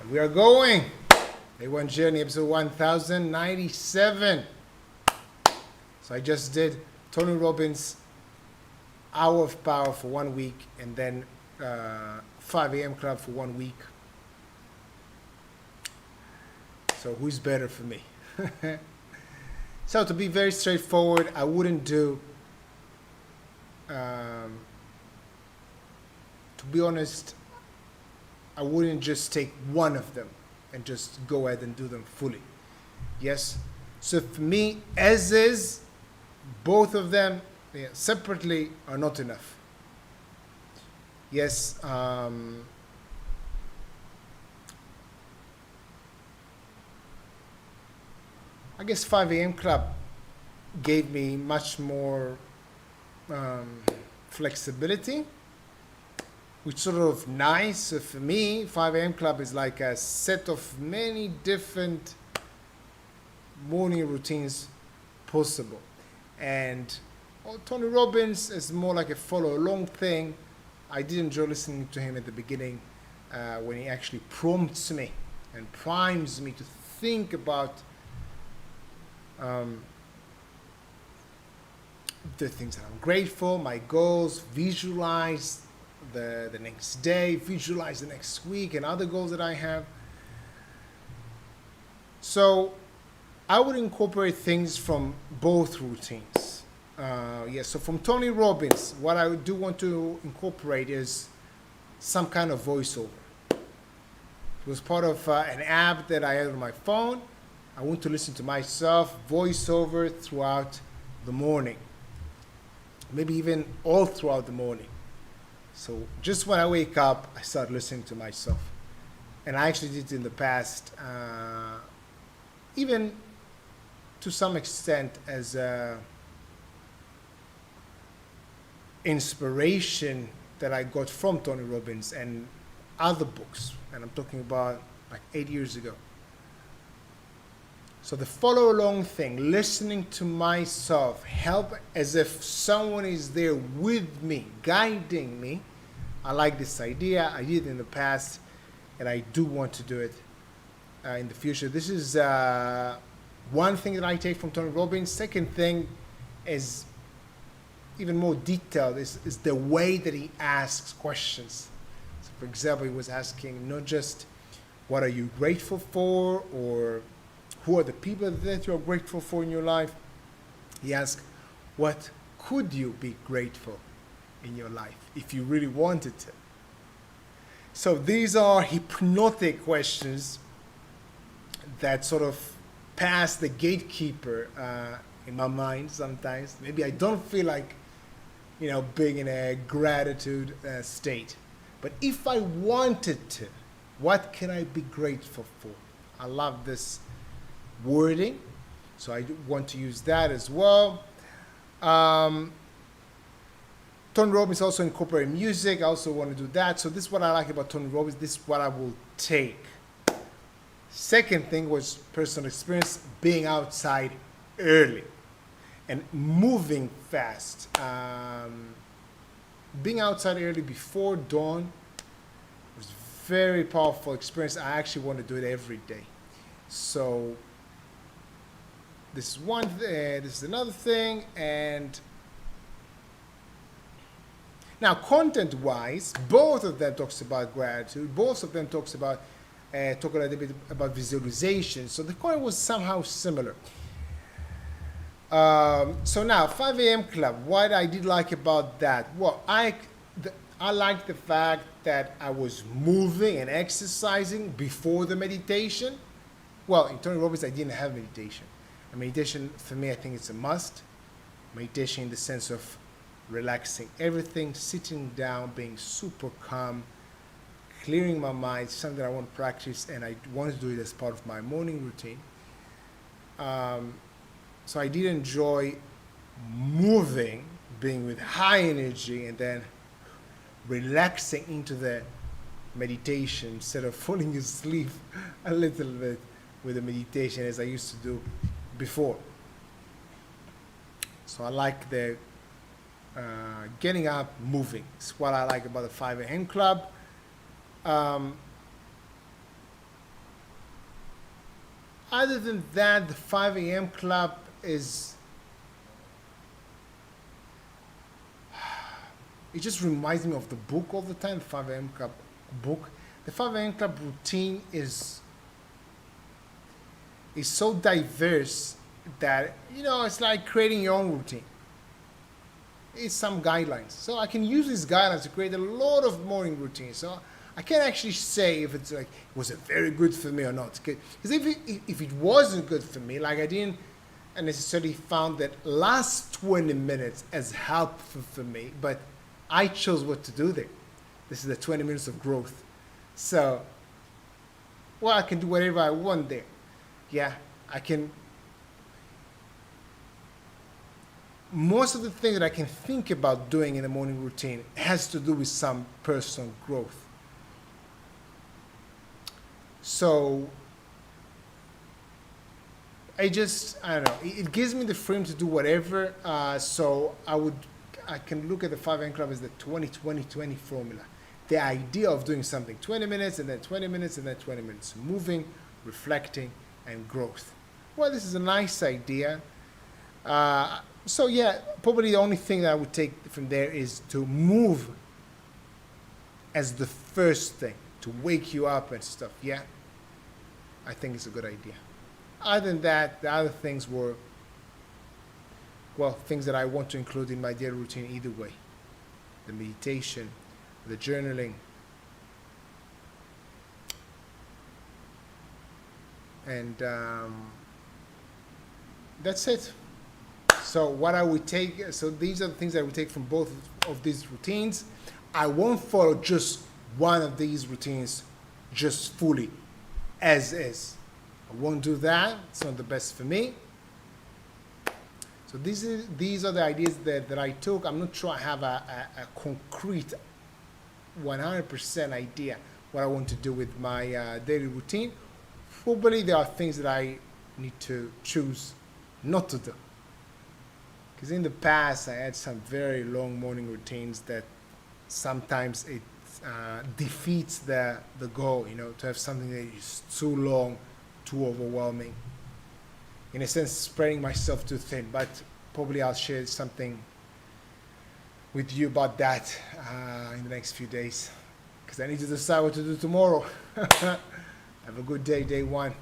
We are going. A1 Journey, episode 1097. So I just did Tony Robbins' Hour of Power for 1 week, and then 5 a.m. Club for 1 week. So who's better for me? So to be very straightforward, I wouldn't do, to be honest, I wouldn't just take one of them and just go ahead and do them fully. Yes? So for me, as is, both of them separately are not enough. Yes, I guess 5 a.m. Club gave me much more flexibility, which sort of nice. So for me, 5 a.m. Club is like a set of many different morning routines possible. And Tony Robbins is more like a follow-along thing. I did enjoy listening to him at the beginning when he actually prompts me and primes me to think about the things that I'm grateful, my goals, visualize the next day, visualize the next week and other goals that I have. So I would incorporate things from both routines. So from Tony Robbins, what I do want to incorporate is some kind of voiceover. It was part of an app that I had on my phone. I want to listen to myself voiceover throughout the morning, maybe even all throughout the morning. So just when I wake up, I start listening to myself. And I actually did it in the past, even to some extent as inspiration that I got from Tony Robbins and other books. And I'm talking about like 8 years ago. So the follow along thing, listening to myself, help as if someone is there with me, guiding me. I like this idea. I did it in the past, and I do want to do it in the future. This is one thing that I take from Tony Robbins. Second thing is even more detailed, is the way that he asks questions. So for example, he was asking not just what are you grateful for, or who are the people that you're grateful for in your life. He asked, what could you be grateful in your life if you really wanted to? So these are hypnotic questions that sort of pass the gatekeeper in my mind sometimes. Maybe I don't feel like, being in a gratitude state. But if I wanted to, what can I be grateful for? I love this wording, so I want to use that as well. Tony Robbins also incorporated music. I also want to do that. So this is what I like about Tony Robbins. This is what I will take. Second thing was personal experience, being outside early and moving fast. Being outside early before dawn was a very powerful experience. I actually want to do it every day. So this is one thing, this is another thing, and now content-wise, both of them talks about gratitude. Both of them talk a little bit about visualization. So the content was somehow similar. So now 5 a.m. Club. What I did like about that? Well, I liked the fact that I was moving and exercising before the meditation. Well, in Tony Robbins, I didn't have meditation. And meditation, for me, I think it's a must. Meditation in the sense of relaxing everything, sitting down, being super calm, clearing my mind, something I want to practice, and I want to do it as part of my morning routine. So I did enjoy moving, being with high energy, and then relaxing into the meditation instead of falling asleep a little bit with the meditation as I used to do before. So I like the getting up, moving. It's what I like about the 5 a.m. Club. Other than that, the 5 a.m. club is, it just reminds me of the book all the time, the 5 a.m. club book. The 5 a.m. club routine is so diverse that, you know, it's like creating your own routine. It's some guidelines. So I can use these guidelines to create a lot of morning routines. So I can't actually say if it's like, was it very good for me or not. Because if it wasn't good for me, like I didn't necessarily found that last 20 minutes as helpful for me, but I chose what to do there. This is the 20 minutes of growth. So, well, I can do whatever I want there. Yeah, I can. Most of the things that I can think about doing in the morning routine has to do with some personal growth. So I don't know, it gives me the freedom to do whatever. So I can look at the 5 a.m. club as the 20-20-20 formula. The idea of doing something 20 minutes and then 20 minutes and then 20 minutes, moving, reflecting, and growth. Well, this is a nice idea. So yeah, probably the only thing that I would take from there is to move as the first thing, to wake you up and stuff. Yeah, I think it's a good idea. Other than that, the other things were, well, things that I want to include in my daily routine either way. The meditation, the journaling, and that's it. So what I would take, so these are the things that I would take from both of these routines. I won't follow just one of these routines just fully as is. I won't do that. It's not the best for me. So these are the ideas that I took. I'm not sure I have a concrete 100% idea what I want to do with my daily routine. Probably there are things that I need to choose not to do. Because in the past, I had some very long morning routines that sometimes it defeats the goal, you know, to have something that is too long, too overwhelming. In a sense, spreading myself too thin. But probably I'll share something with you about that in the next few days. Because I need to decide what to do tomorrow. Have a good day, day one.